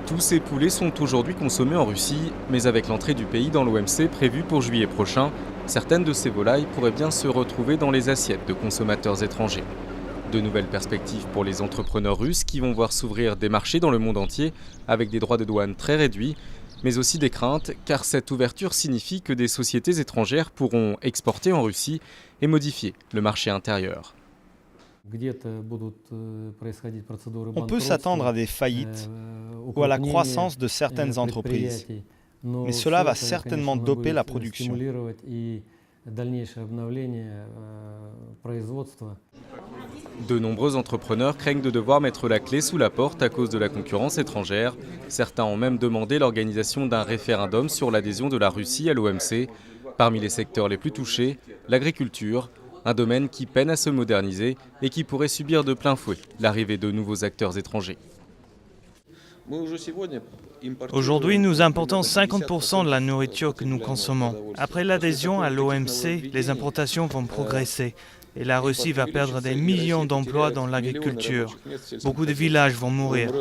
Tous ces poulets sont aujourd'hui consommés en Russie, mais avec l'entrée du pays dans l'OMC prévue pour juillet prochain, certaines de ces volailles pourraient bien se retrouver dans les assiettes de consommateurs étrangers. De nouvelles perspectives pour les entrepreneurs russes qui vont voir s'ouvrir des marchés dans le monde entier avec des droits de douane très réduits, mais aussi des craintes car cette ouverture signifie que des sociétés étrangères pourront exporter en Russie et modifier le marché intérieur. On peut s'attendre à des faillites ou à la croissance de certaines entreprises, mais cela va certainement doper la production. De nombreux entrepreneurs craignent de devoir mettre la clé sous la porte à cause de la concurrence étrangère. Certains ont même demandé l'organisation d'un référendum sur l'adhésion de la Russie à l'OMC. Parmi les secteurs les plus touchés, l'agriculture, un domaine qui peine à se moderniser et qui pourrait subir de plein fouet l'arrivée de nouveaux acteurs étrangers. Aujourd'hui, nous importons 50% de la nourriture que nous consommons. Après l'adhésion à l'OMC, les importations vont progresser et la Russie va perdre des millions d'emplois dans l'agriculture. Beaucoup de villages vont mourir.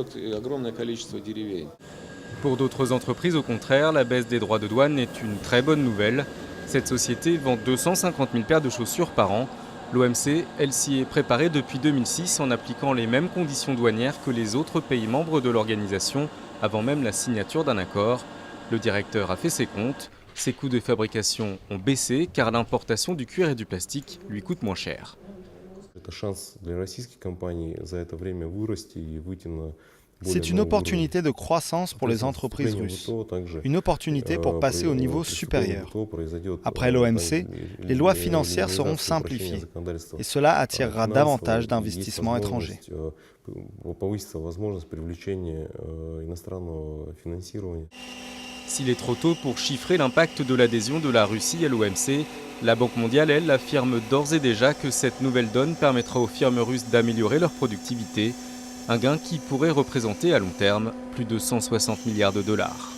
Pour d'autres entreprises, au contraire, la baisse des droits de douane est une très bonne nouvelle. Cette société vend 250 000 paires de chaussures par an. L'OMC, elle s'y est préparée depuis 2006 en appliquant les mêmes conditions douanières que les autres pays membres de l'organisation, avant même la signature d'un accord. Le directeur a fait ses comptes. Ses coûts de fabrication ont baissé car l'importation du cuir et du plastique lui coûte moins cher. C'est une opportunité de croissance pour les entreprises russes, une opportunité pour passer au niveau supérieur. Après l'OMC, les lois financières seront simplifiées et cela attirera davantage d'investissements étrangers. S'il est trop tôt pour chiffrer l'impact de l'adhésion de la Russie à l'OMC, la Banque mondiale, elle, affirme d'ores et déjà que cette nouvelle donne permettra aux firmes russes d'améliorer leur productivité, un gain qui pourrait représenter à long terme plus de 160 milliards de dollars.